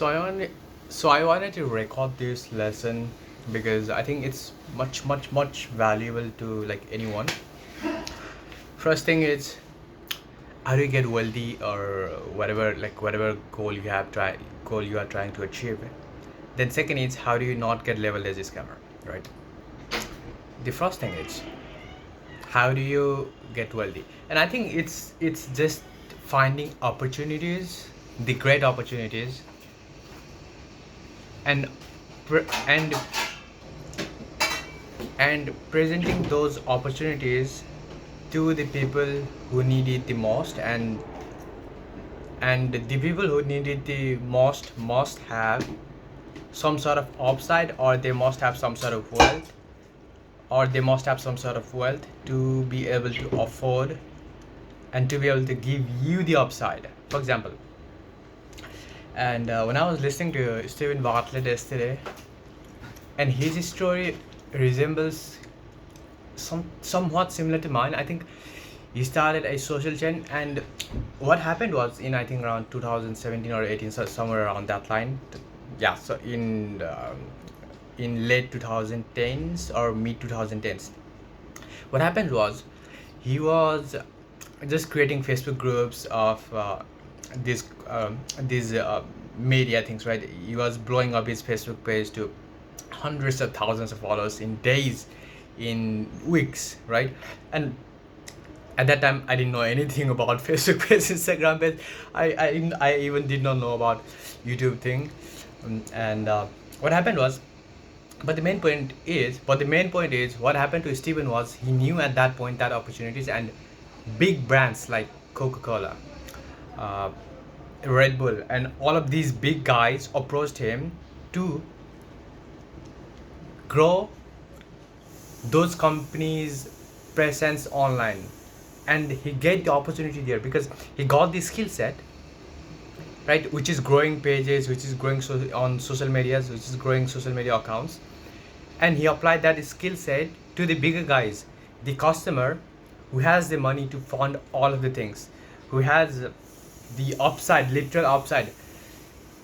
So I wanted to record this lesson because I think it's much valuable to like anyone. First thing is how do you get wealthy or whatever goal you are trying to achieve. Then second is how do you not get labeled as a scammer, right? The first thing is how do you get wealthy, and I think it's just finding opportunities, the great opportunities, and pre- and and presenting those opportunities to the people who need it the most, and the people who need it the most must have some sort of upside, or they must have some sort of wealth, to be able to afford and to be able to give you the upside. For example, and when I was listening to Stephen Bartlett yesterday, and his story resembles somewhat similar to mine. I think he started a social chain, and what happened was in I think around 2017 or 18, so somewhere around that line. Yeah, so in late 2010s or mid 2010s, what happened was he was just creating Facebook groups of these media things, right? He was blowing up his Facebook page to hundreds of thousands of followers in days, in weeks, right? And at that time I didn't know anything about Facebook page, Instagram page. I even did not know about YouTube thing. And what happened was but the main point is what happened to Steven was he knew at that point that opportunities and big brands like Coca-Cola, uh, Red Bull, and all of these big guys approached him to grow those companies' presence online, and he get the opportunity there because he got the skill set, right? Which is growing pages, which is growing on social medias, which is growing social media accounts, and he applied that skill set to the bigger guys, the customer who has the money to fund all of the things, who has the upside, literal upside.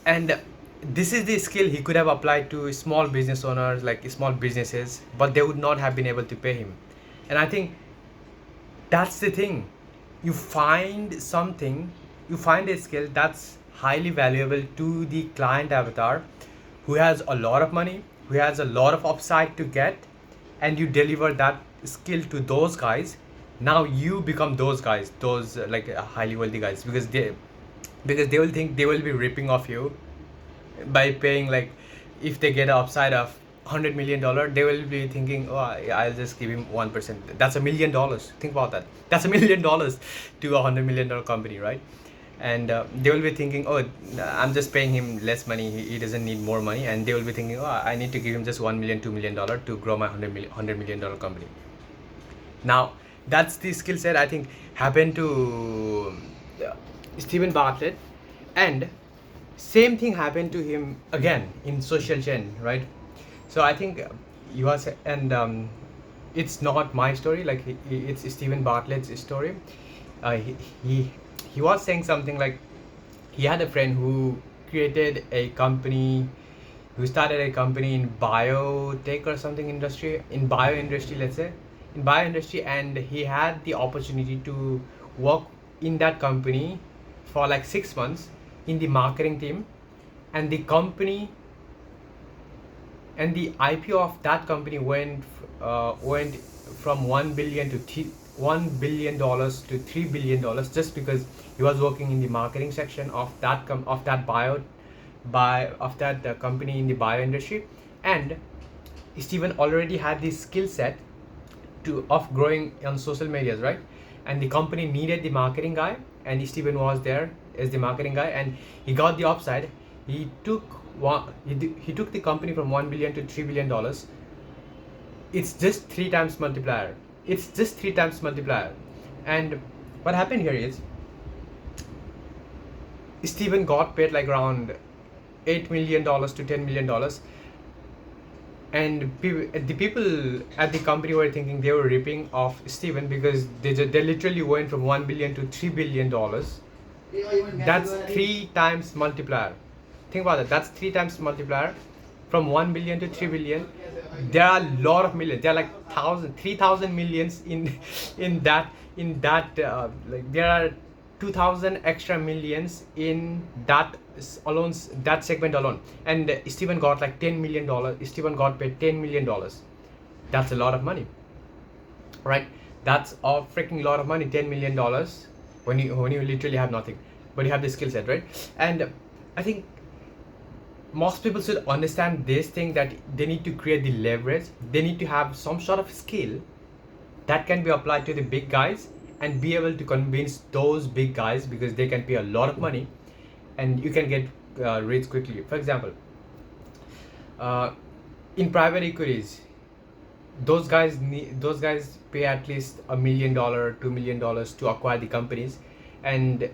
And this is the skill he could have applied to small business owners, like small businesses, but they would not have been able to pay him. And I think that's the thing. You find a skill that's highly valuable to the client avatar who has a lot of money, who has a lot of upside to get, and you deliver that skill to those guys. Now you become those guys, those highly wealthy guys, because they will think they will be ripping off you by paying, like, if they get an upside of $100 million, they will be thinking, oh, I'll just give him 1%. That's $1 million. Think about that. That's $1 million to $100 million company, right? And they will be thinking, oh, I'm just paying him less money, he doesn't need more money. And they will be thinking, oh, I need to give him just $1 million, $2 million to grow my $100 million company. Now that's the skill set I think happened to Stephen Bartlett, and same thing happened to him again in social chain, right? So I think you are and it's not my story, like it's Stephen Bartlett's story. uh, he, he he was saying something like he had a friend who created a company, who started a company in biotech or something industry, in bio industry, let's say, in bio industry, and he had the opportunity to work in that company for like 6 months in the marketing team, and the company and the IPO of that company went from 1 billion to $1 billion to $3 billion, just because he was working in the marketing section of that company in the bio industry. And Steven already had this skill set of growing on social medias, right? And the company needed the marketing guy, and Steven was there as the marketing guy, and he got the upside. He took the company from 1 billion to $3 billion. It's just three times multiplier. And what happened here is Steven got paid like around $8 million to $10 million, and the people at the company were thinking they were ripping off Steven because they literally went from 1 billion to $3 billion. That's three times multiplier. Think about that. That's 3 times multiplier from 1 billion to 3 billion. There are a lot of millions. There are like 3,000 millions in like there are 2,000 extra millions in that alone, that segment alone. And Steven got like $10 million. Steven got paid $10 million. That's a lot of money, right? That's a freaking lot of money. $10 million when you literally have nothing, but you have the skill set, right? And I think most people should understand this thing, that they need to create the leverage. They need to have some sort of skill that can be applied to the big guys and be able to convince those big guys, because they can pay a lot of money and you can get rich quickly. For example, in private equities, those guys pay at least $1 million, $2 million to acquire the companies. And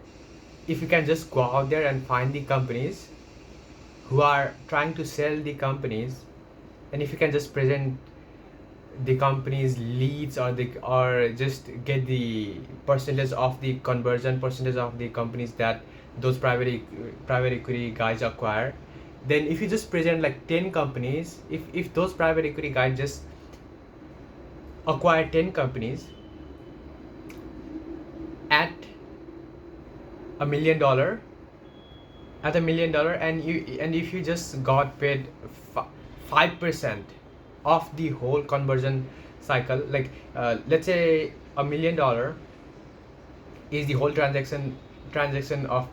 if you can just go out there and find the companies who are trying to sell the companies, and if you can just present the company's leads, or just get the percentage of the conversion percentage of the companies that those private equity guys acquire, then if you just present like 10 companies, if those private equity guys just acquire 10 companies at $1 million, and if you just got paid 5% of the whole conversion cycle, like let's say $1 million is the whole transaction of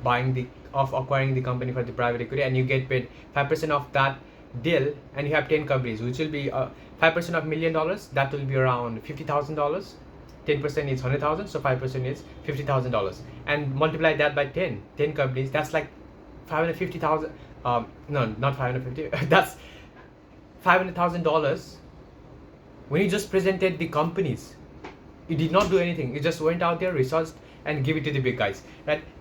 acquiring the company for the private equity, and you get paid 5% of that deal, and you have 10 companies, which will be 5% of $1 million, that will be around $50,000. 10% is 100,000, so 5% is $50,000, and multiply that by 10 companies, that's like 550,000. No, not 550. That's $500,000. When you just presented the companies, you did not do anything. You just went out there, researched, and give it to the big guys,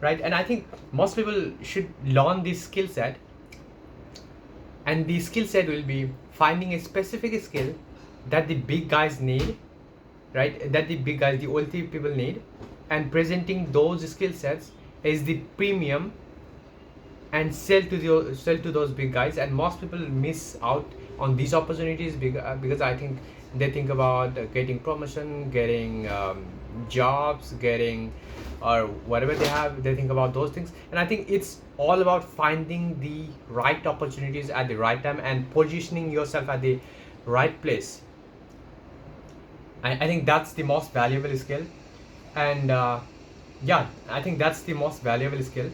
right? And I think most people should learn this skill set, and the skill set will be finding a specific skill that the big guys need, right? That the big guys, the wealthy people need, and presenting those skill sets as the premium and sell to those big guys. And most people miss out on these opportunities because I think they think about getting promotion, getting jobs, getting or whatever they have. They think about those things, and I think it's all about finding the right opportunities at the right time and positioning yourself at the right place. I think that's the most valuable skill, and yeah, I think that's the most valuable skill.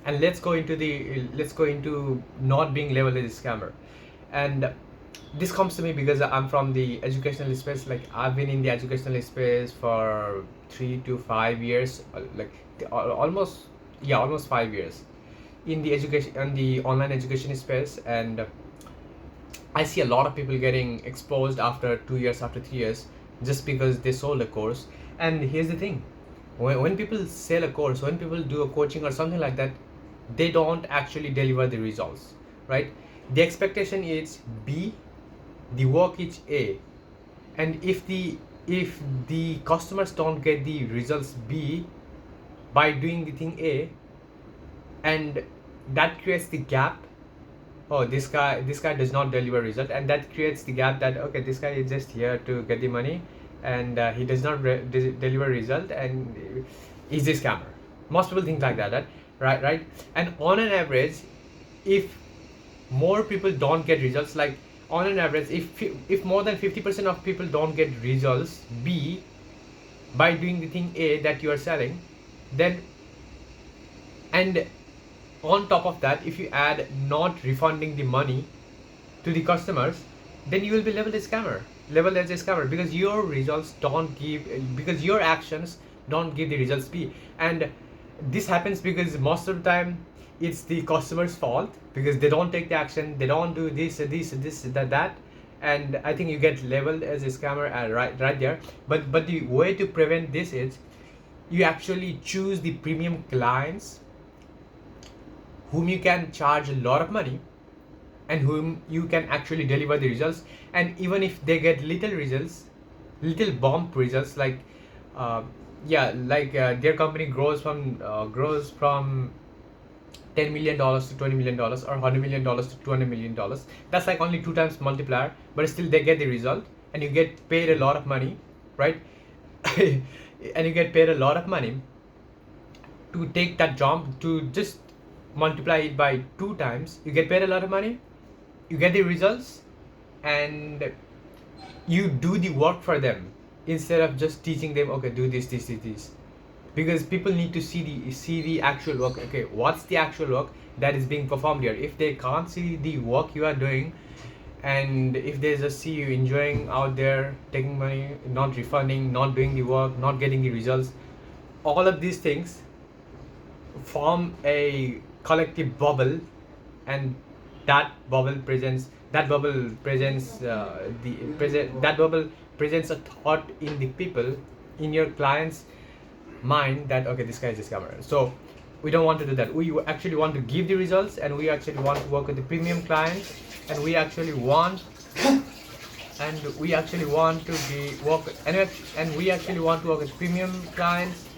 And let's go into not being labeled as a scammer. And this comes to me because I'm from the educational space. Like, I've been in the educational space for 3 to 5 years, like almost 5 years in the education and the online education space. And I see a lot of people getting exposed after 2 years, after 3 years, just because they sold a course. And here's the thing, when people sell a course, when people do a coaching or something like that, they don't actually deliver the results, right? The expectation is B, the work is A, and if the customers don't get the results B by doing the thing A, and that creates the gap. Oh, this guy does not deliver result, and that creates the gap that, okay, this guy is just here to get the money, and he does not deliver result, and he's a scammer. Most people think like that, right? And on an average, if more people don't get results, like on an average, if more than 50% of people don't get results B by doing the thing A that you are selling, then, and on top of that, if you add not refunding the money to the customers, then you will be labeled as a scammer, because your results don't give, because your actions don't give the results B. And this happens because most of the time it's the customer's fault, because they don't take the action, they don't do this, that, and I think you get labeled as a scammer right there. But the way to prevent this is you actually choose the premium clients whom you can charge a lot of money and whom you can actually deliver the results. And even if they get little bump results, like their company grows from $10 million to $20 million or $100 million to $200 million. That's like only 2 times multiplier, but still they get the result, and you get paid a lot of money, right? And you get paid a lot of money to take that jump, to just multiply it by 2 times. You get paid a lot of money, you get the results, and you do the work for them instead of just teaching them, okay, do this, because people need to see the actual work. Okay, what's the actual work that is being performed here? If they can't see the work you are doing, and if they just see you enjoying out there, taking money, not refunding, not doing the work, not getting the results, all of these things form a collective bubble, and that bubble presents that bubble presents that bubble presents a thought in the people, in your clients mind, that okay, this guy is a scammer. So we don't want to do that. We actually want to give the results, and we actually want to work with the premium clients, and we actually want to be work and we actually want to work with premium clients,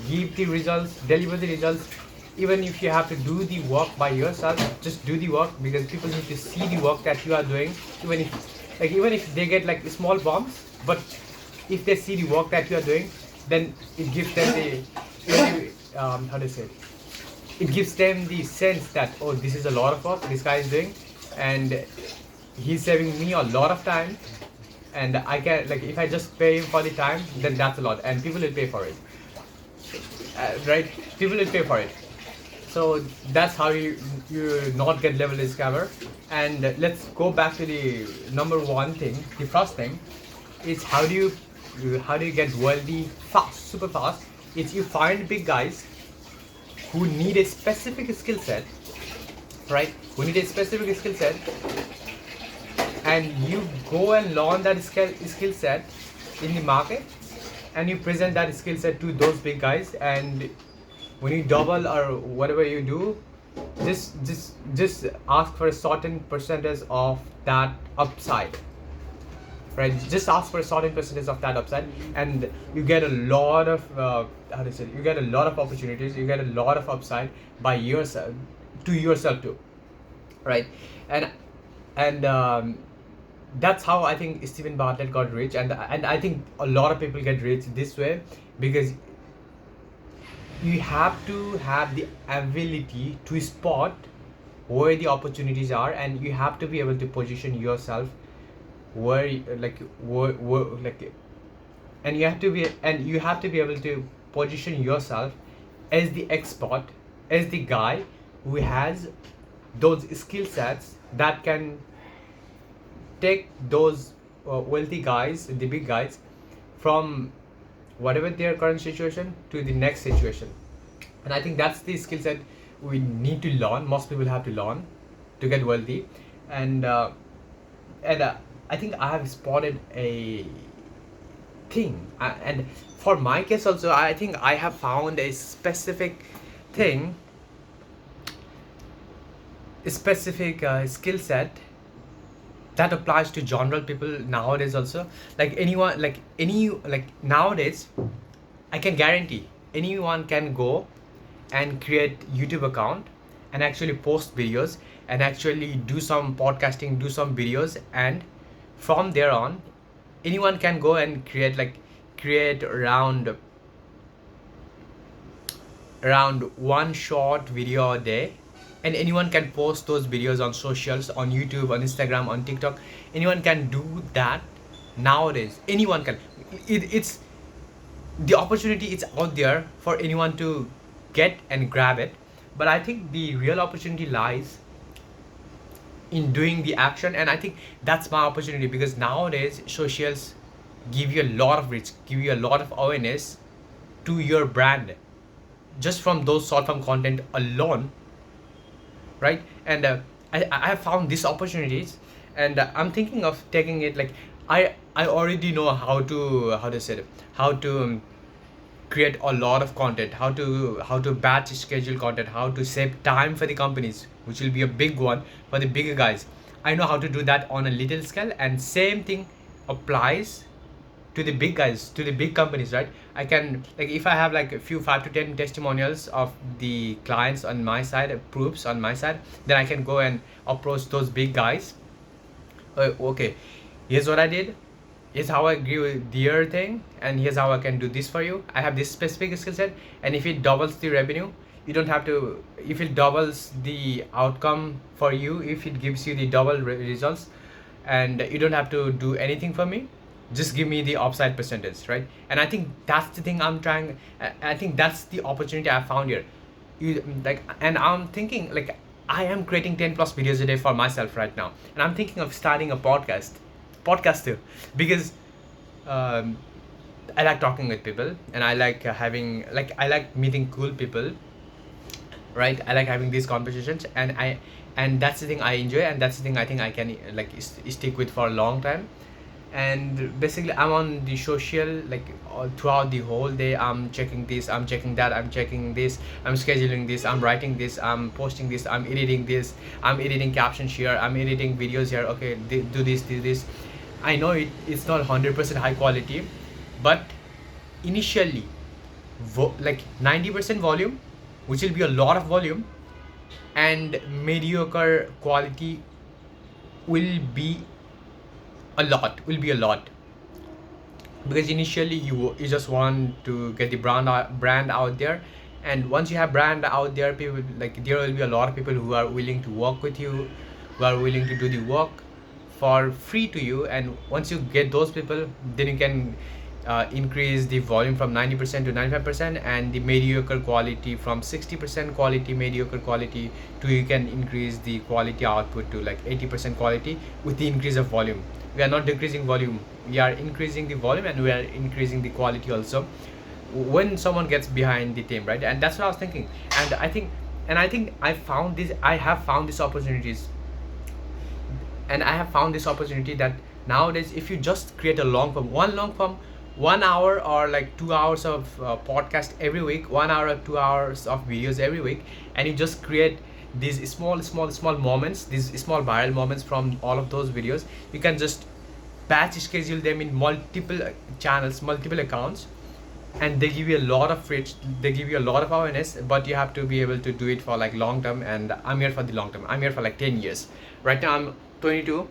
give the results, deliver the results. Even if you have to do the work by yourself, just do the work, because people need to see the work that you are doing. Even if they get like small bumps, but if they see the work that you are doing, then it gives them how to say it gives them the sense that, oh, this is a lot of work this guy is doing, and he's saving me a lot of time, and I can, like, if I just pay him for the time, then that's a lot, and people will pay for it, right? People will pay for it. So that's how you not get leverage scammer. And let's go back to the number one thing. The first thing is how do you get wealthy fast, super fast. It's you find big guys who need a specific skill set, right? Who need a specific skill set, and you go and learn that skill set in the market, and you present that skill set to those big guys. And when you double or whatever you do, just ask for a certain percentage of that upside, right? Just ask for a certain percentage of that upside, and you get a lot of you get a lot of opportunities, you get a lot of upside by yourself, to yourself too, right? And that's how I think Stephen Bartlett got rich, and I think a lot of people get rich this way, because you have to have the ability to spot where the opportunities are, and you have to be able to position yourself where and you have to be able to position yourself as the expert, as the guy who has those skill sets that can take those wealthy guys, the big guys, from whatever their current situation to the next situation. And I think that's the skill set we need to learn. Most people have to learn to get wealthy. And I think I have spotted a thing, and for my case also, I think I have found a specific thing, a specific skill set that applies to general people nowadays also. Like anyone, like nowadays, I can guarantee anyone can go and create YouTube account and actually post videos and actually do some podcasting, do some videos, and from there on, anyone can go and create around one short video a day, and anyone can post those videos on socials, on YouTube, on Instagram, on TikTok. Anyone can do that nowadays. Anyone can. It's the opportunity, it's out there for anyone to get and grab it. But I think the real opportunity lies in doing the action, and I think that's my opportunity, because nowadays socials give you a lot of reach, give you a lot of awareness to your brand, just from those short form content alone, right? And I have found these opportunities, and I'm thinking of taking it. Like I already know how to create a lot of content, how to batch schedule content, how to save time for the companies, which will be a big one for the bigger guys. I know how to do that on a little scale, and same thing applies to the big guys, to the big companies, right? I can, like, if I have like a few 5 to 10 testimonials of the clients on my side, proofs on my side, then I can go and approach those big guys. Okay, here's what I did, here's how I grew their thing, and here's how I can do this for you. I have this specific skill set, and if it doubles the revenue, you don't have to, if it doubles the outcome for you, if it gives you the double results, and you don't have to do anything for me, just give me the upside percentage, right? And I think that's the thing I'm trying. I think that's the opportunity I found here. You like, and I'm thinking like, I am creating 10 plus videos a day for myself right now, and I'm thinking of starting a podcast too, because um, I like talking with people, and I like having, like, I like meeting cool people, right? I like having these conversations, and that's the thing I enjoy, and that's the thing I think I can like stick with for a long time. And basically I'm on the social, like, throughout the whole day I'm checking this, I'm checking that, I'm checking this, I'm scheduling this, I'm writing this, I'm posting this, I'm editing this, I'm editing captions here, I'm editing videos here. Okay, do this. I know it's not 100% high quality, but initially like 90% volume, which will be a lot of volume, and mediocre quality will be a lot, because initially you just want to get the brand out there. And once you have brand out there, people, like, there will be a lot of people who are willing to work with you, who are willing to do the work for free to you. And once you get those people, then you can increase the volume from 90% to 95%, and the mediocre quality from 60% quality, mediocre quality, to you can increase the quality output to like 80% quality with the increase of volume. We are not decreasing volume, we are increasing the volume, and we are increasing the quality also when someone gets behind the team, right? And that's what I was thinking. And I think I have found these opportunities, and I have found this opportunity that nowadays, if you just create a long form, 1 hour or like 2 hours of podcast every week, 1 hour or 2 hours of videos every week, and you just create these small moments, these small viral moments from all of those videos, you can just batch schedule them in multiple channels, multiple accounts, and they give you a lot of reach, they give you a lot of awareness. But you have to be able to do it for like long term, and I'm here for the long term. I'm here for like 10 years. Right now I'm 22,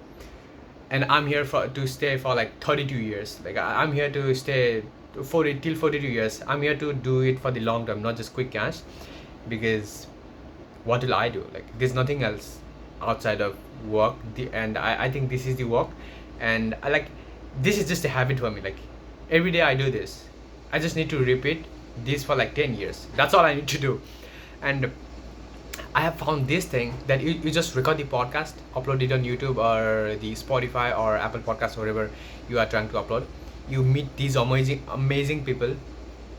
and I'm here to stay for like 32 years. Like, I'm here to stay 42 years. I'm here to do it for the long term, not just quick cash. Because what will I do? Like, there's nothing else outside of work. And I think this is the work, and I like, this is just a habit for me. Like, every day I do this. I just need to repeat this for like 10 years. That's all I need to do. And I have found this thing that you just record the podcast, upload it on YouTube or the Spotify or Apple Podcast, wherever you are trying to upload. You meet these amazing people.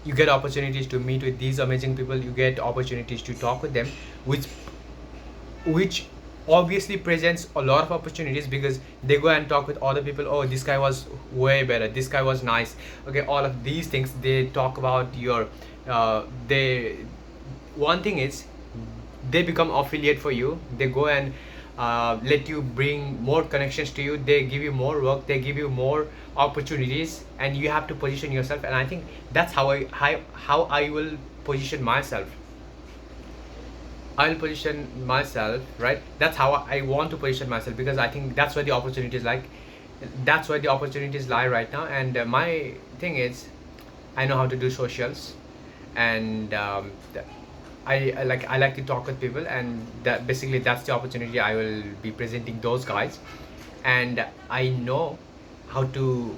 You get opportunities to meet with these amazing people. You get opportunities to talk with them, which obviously presents a lot of opportunities, because they go and talk with other people. Oh, this guy was way better, this guy was nice. Okay, all of these things they talk about your they one thing is, they become affiliate for you. They go and let you bring more connections to you. They give you more work, they give you more opportunities, and you have to position yourself. And I think that's how I will position myself. I'll position myself, right? That's how I want to position myself, because I think that's where the opportunities lie right now. And my thing is, I know how to do socials, and I like to talk with people, and that basically that's the opportunity I will be presenting those guys. And I know how to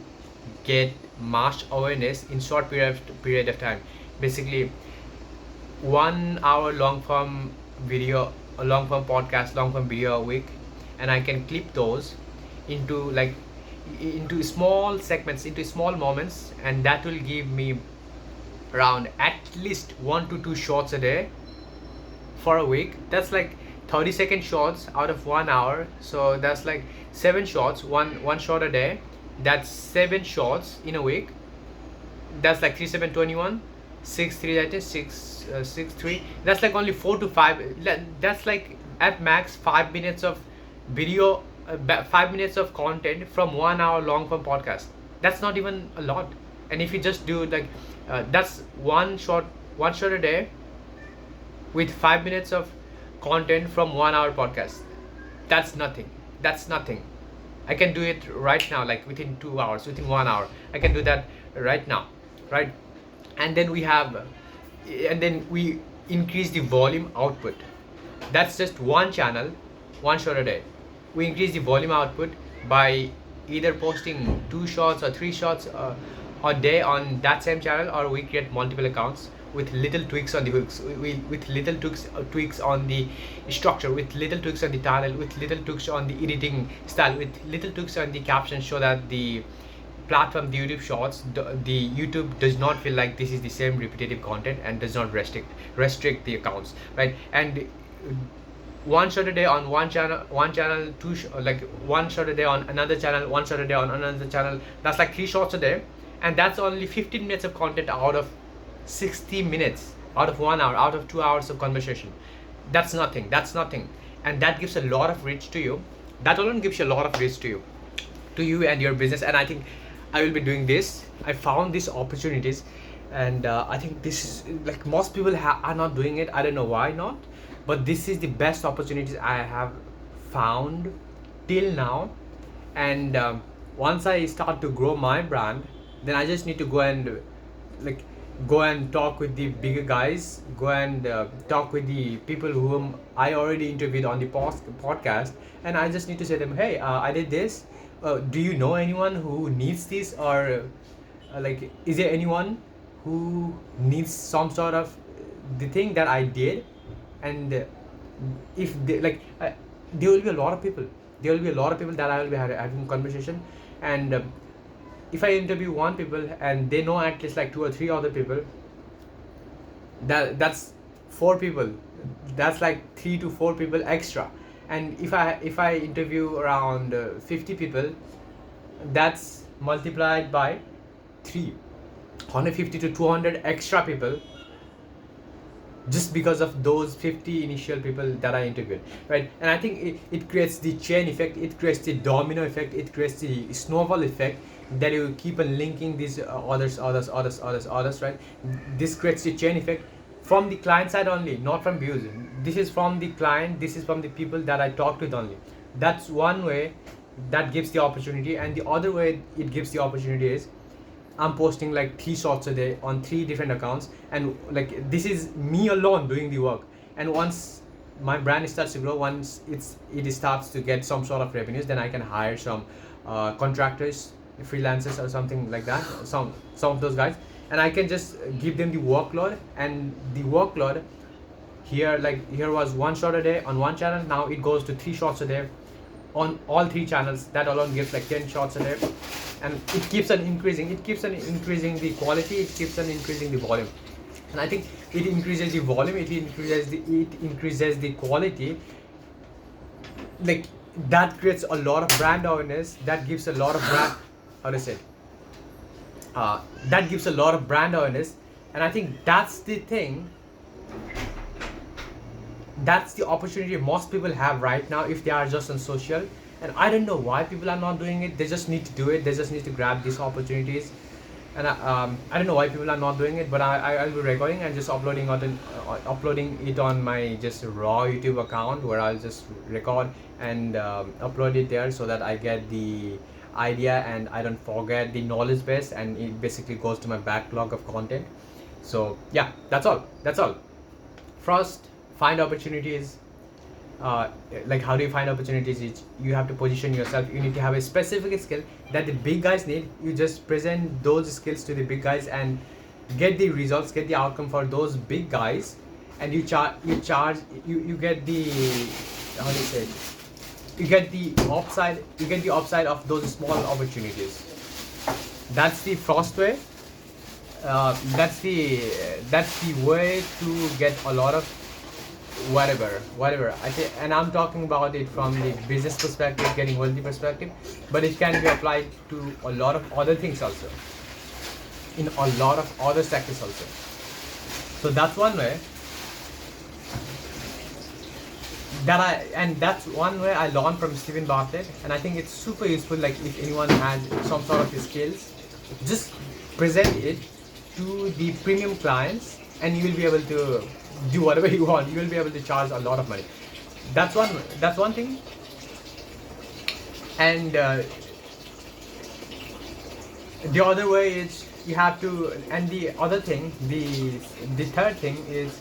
get mass awareness in short period of time. Basically, 1 hour long form video, a long form podcast, long form video a week, and I can clip those into into small segments, into small moments, and that will give me around at least 1 to 2 shots a day for a week. That's like 30-second shots out of 1 hour, so that's like 7 shots, one shot a day. That's 7 shots in a week. That's like 3 7 21, 6 3, that is 6 3. That's like only 4 to 5. That's like at max 5 minutes of video, 5 minutes of content from 1 hour long form podcast. That's not even a lot. And if you just do like That's one shot a day with 5 minutes of content from 1 hour podcast. That's nothing. That's nothing. I can do it right now, like within 2 hours, within 1 hour. I can do that right now, right? And then we have, and then we increase the volume output. That's just one channel, one shot a day. We increase the volume output by either posting 2 shots or 3 shots a day on that same channel, or we create multiple accounts with little tweaks on the hooks, with little tweaks on the structure, with little tweaks on the title, with little tweaks on the editing style, with little tweaks on the caption, so that the platform, the YouTube Shorts, the YouTube does not feel like this is the same repetitive content and does not restrict the accounts, right? And one shot a day on one channel, like one shot a day on another channel, one shot a day on another channel. That's like 3 shots a day, and that's only 15 minutes of content out of 60 minutes, out of 1 hour, out of 2 hours of conversation. That's nothing. That's nothing, and that gives a lot of reach to you. That alone gives you a lot of reach to you and your business. And I think I will be doing this. I found these opportunities, and I think this is like most people are not doing it. I don't know why not, but this is the best opportunities I have found till now. And once I start to grow my brand, then I just need to like go and talk with the bigger guys, go and talk with the people whom I already interviewed on the podcast, and I just need to say to them, hey, I did this. Do you know anyone who needs this, or like, is there anyone who needs some sort of the thing that I did? And if they like, there will be a lot of people. There will be a lot of people that I will be having conversation, and if I interview one people and they know at least like 2 or 3 other people, that's 4 people. That's like 3 to 4 people extra. And if I interview around 50 people, that's multiplied by 3, 150 to 200 extra people, just because of those 50 initial people that I interviewed, right? And I think it creates the chain effect, it creates the domino effect, it creates the snowball effect, that you keep on linking these others, right? This creates the chain effect from the client side only, not from views. This is from the client, this is from the people that I talked with only. That's one way that gives the opportunity. And the other way it gives the opportunity is I'm posting like 3 shots a day on 3 different accounts, and like this is me alone doing the work. And once my brand starts to grow, once it starts to get some sort of revenues, then I can hire some contractors, freelancers or something like that, some of those guys, and I can just give them the workload. And the workload here, like here was 1 shot a day on one channel, now it goes to 3 shots a day on all 3 channels. That alone gives like 10 shots a day, and it keeps on increasing. It keeps on increasing the quality, it keeps on increasing the volume. And I think it increases the volume, it increases the quality. Like that creates a lot of brand awareness, that gives a lot of brand, how to say it, that gives a lot of brand awareness. And I think that's the thing, that's the opportunity most people have right now if they are just on social. And I don't know why people are not doing it. They just need to do it, they just need to grab these opportunities. And I don't know why people are not doing it, but I'll be recording and just uploading it on my just raw YouTube account, where I'll just record and upload it there, so that I get the idea and I don't forget the knowledge base, and it basically goes to my backlog of content. So yeah, that's all. First, find opportunities. Like, how do you find opportunities? You have to position yourself. You need to have a specific skill that the big guys need. You just present those skills to the big guys and get the results, get the outcome for those big guys. And you get the, how do you say it, you get the upside of those small opportunities. That's the first way. That's the way to get a lot of whatever. And I'm talking about it from the business perspective, getting wealthy perspective, but it can be applied to a lot of other things also, in a lot of other sectors also. So that's one way that's one way I learned from Stephen Bartlett, and I think it's super useful. Like, if anyone has some sort of skills, just present it to the premium clients, and you will be able to do whatever you want. You will be able to charge a lot of money. That's one thing. And the other way is you have to, and the other thing, the third thing is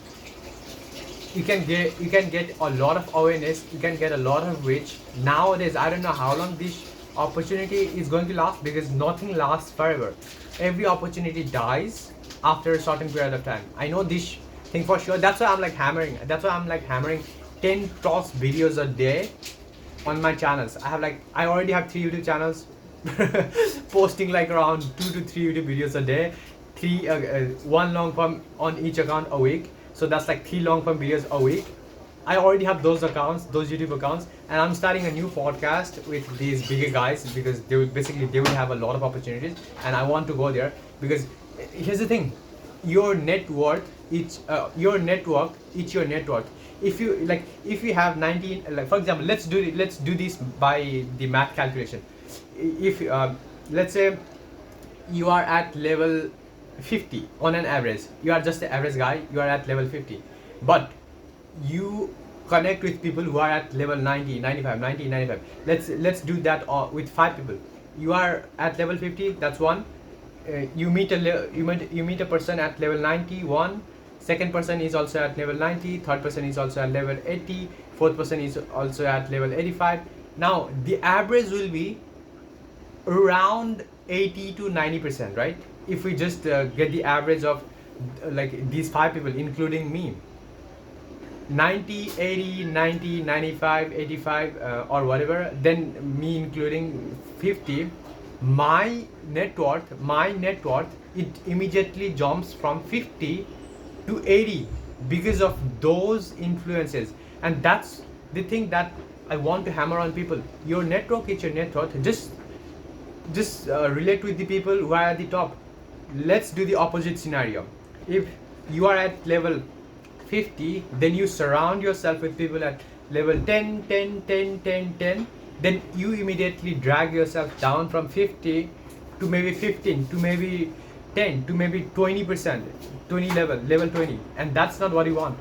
you can get a lot of awareness, you can get a lot of reach. Nowadays, I don't know how long this opportunity is going to last, because nothing lasts forever. Every opportunity dies after a certain period of time. I know this thing for sure. That's why I'm like hammering 10 plus videos a day on my channels. I already have 3 YouTube channels posting like around 2 to 3 YouTube videos a day, one long form on each account a week. So that's like 3 long form videos a week. I already have those accounts, those YouTube accounts, and I'm starting a new podcast with these bigger guys, because they will have a lot of opportunities, and I want to go there. Because here's the thing, your net worth, it's your network, it's your network. If you have 19, like for example, let's do this by the math calculation. If let's say you are at level 50 on an average, you are just the average guy, you are at level 50, but you connect with people who are at level 90, 95, 90, 95. Let's do that with 5 people. You are at level 50, that's one. You meet a person at level 91. Second person is also at level 90. Third person is also at level 80. Fourth person is also at level 85. Now the average will be around 80 to 90%, right? If we just get the average of like these 5 people, including me, 90, 80, 90, 95, 85, or whatever, then me including 50, my net worth, it immediately jumps from 50 to 80 because of those influences. And that's the thing that I want to hammer on people. Your network is your net worth. Just relate with the people who are at the top. Let's do the opposite scenario. If you are at level 50, then you surround yourself with people at level 10, 10, 10, 10, 10. Then you immediately drag yourself down from 50 to maybe 15 to maybe 10 to maybe 20%, 20 level 20. And that's not what you want.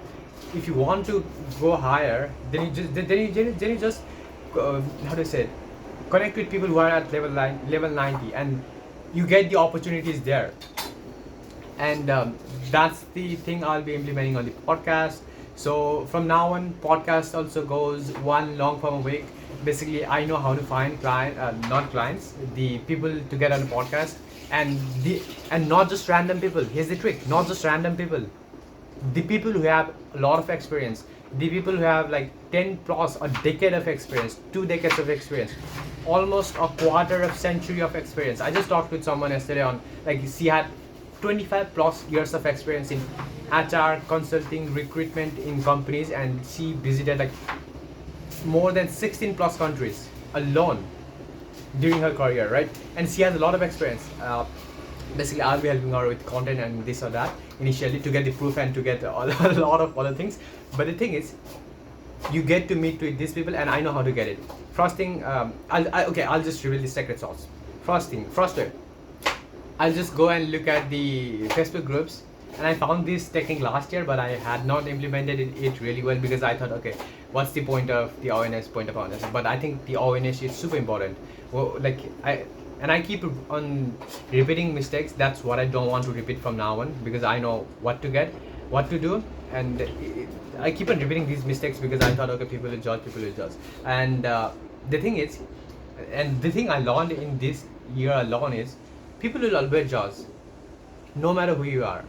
If you want to go higher, then you just how to say it, connect with people who are at level 90, and you get the opportunities there. And that's the thing I'll be implementing on the podcast. So from now on, podcast also goes one long form a week. Basically, I know how to find the people to get on the podcast, and not just random people. Here's the trick: not just random people, the people who have a lot of experience, the people who have like 10 plus a decade of experience, 2 decades of experience, almost a quarter of century of experience. I just talked with someone yesterday on, like, she had 25 plus years of experience in HR, consulting, recruitment in companies, and she visited like more than 16 plus countries alone during her career, right? And she has a lot of experience. Basically, I'll be helping her with content and this or that initially to get the proof and to get a lot of other things. But the thing is, you get to meet with these people, and I know how to get it. First thing, I'll just reveal the secret sauce. First way, I'll just go and look at the Facebook groups, and I found this technique last year, but I had not implemented it really well, because I thought, okay, what's the point of awareness? But I think the awareness is super important. Well, I keep on repeating mistakes. That's what I don't want to repeat from now on, because I know what to do, and I keep on repeating these mistakes because I thought, okay, people will judge. And the thing is, and the thing I learned in this year alone is, people will always judge, no matter who you are.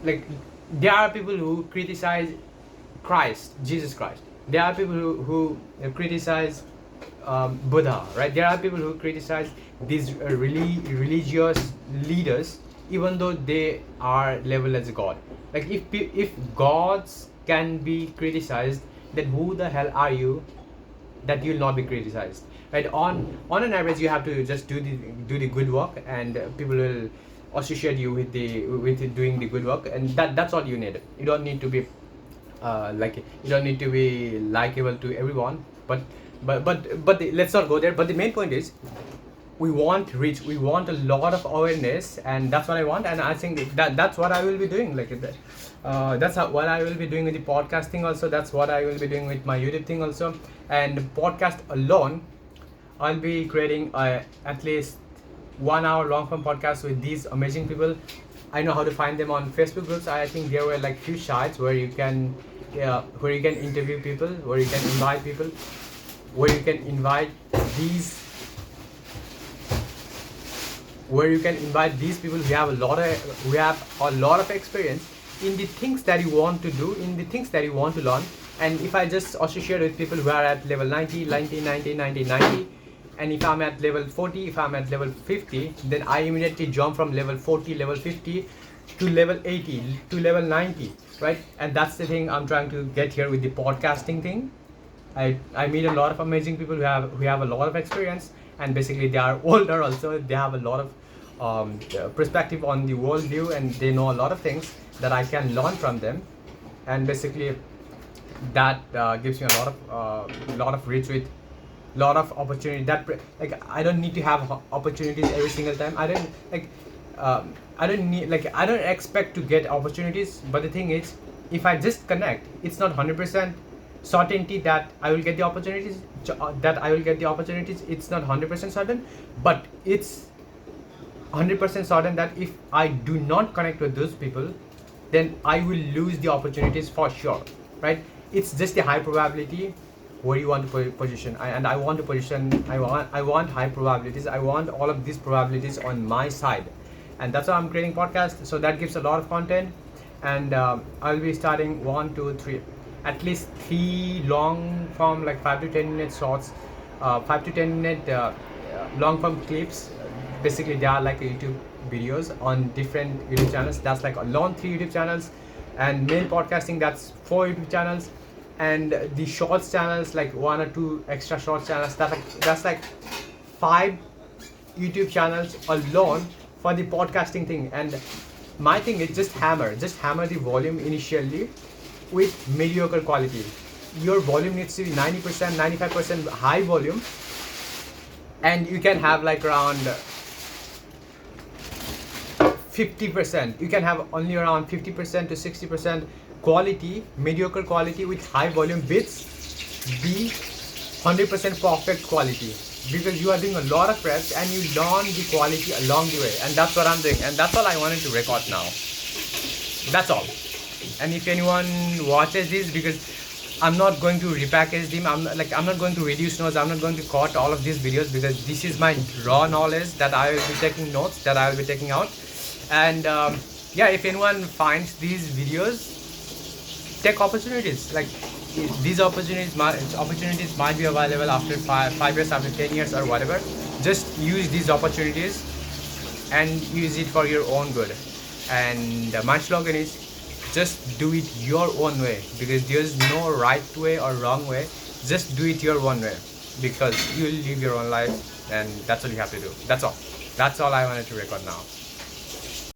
Like, there are people who criticize Jesus Christ. There are people who criticize Buddha, right? There are people who criticize these religious leaders, even though they are labeled as God. Like, if gods can be criticized, then who the hell are you that you'll not be criticized, right? On an average, you have to just do the good work, and people will associate you with doing the good work, and that's all you need. You don't need to be likable to everyone, but let's not go there. But the main point is, we want reach, we want a lot of awareness, and that's what I want. And I think that's what I will be doing, like what I will be doing with the podcasting also. That's what I will be doing with my YouTube thing also. And podcast alone, I'll be creating at least 1 hour long form podcast with these amazing people. I know how to find them on Facebook groups. I think there were like few sites where you can interview people, where you can invite people, where you can invite these people who have a lot of experience in the things that you want to do, in the things that you want to learn. And if I just associate with people who are at level 90, and if I'm at level 40, if I'm at level 50, then I immediately jump from level 40, level 50 to level 80 to level 90, right? And that's the thing I'm trying to get here with the podcasting thing. I meet a lot of amazing people who have a lot of experience, and basically they are older also. They have a lot of perspective on the world view, and they know a lot of things that I can learn from them. And basically that gives me a lot of reach with lot of opportunity. That like I don't need to have opportunities every single time. I don't expect to get opportunities. But the thing is, if I just connect, it's not 100% certainty that I will get the opportunities. It's not 100% certain, but it's 100% certain that if I do not connect with those people, then I will lose the opportunities for sure, right? It's just a high probability where you want to position. I want to position. I want high probabilities. I want all of these probabilities on my side, and that's why I'm creating podcasts. So that gives a lot of content, and I'll be starting 1, 2, 3, at least 3 long form, like 5 to 10 minute shorts, 5 to 10 minute long form clips. Basically they are like YouTube videos on different YouTube channels. That's like alone 3 YouTube channels, and main podcasting, that's 4 YouTube channels, and the shorts channels, like 1 or 2 extra shorts channels, that's like 5 YouTube channels alone for the podcasting thing. And my thing is just hammer the volume initially with mediocre quality. Your volume needs to be 90%, 95% high volume, and you can have like around 50%. You can have only around 50% to 60% quality, mediocre quality with high volume bits, be 100% perfect quality, because you are doing a lot of reps and you learn the quality along the way. And that's what I'm doing, and that's all I wanted to record now. That's all. And if anyone watches this, because I'm not going to repackage them, I'm not going to reduce notes, I'm not going to cut all of these videos, because this is my raw knowledge that I will be taking notes, that I will be taking out. And yeah, if anyone finds these videos, take opportunities. Like these opportunities might be available after 5 years, after 10 years or whatever. Just use these opportunities and use it for your own good. And my slogan is just do it your own way, because there's no right way or wrong way. Just do it your own way, because you'll live your own life, and that's all you have to do. That's all I wanted to record now.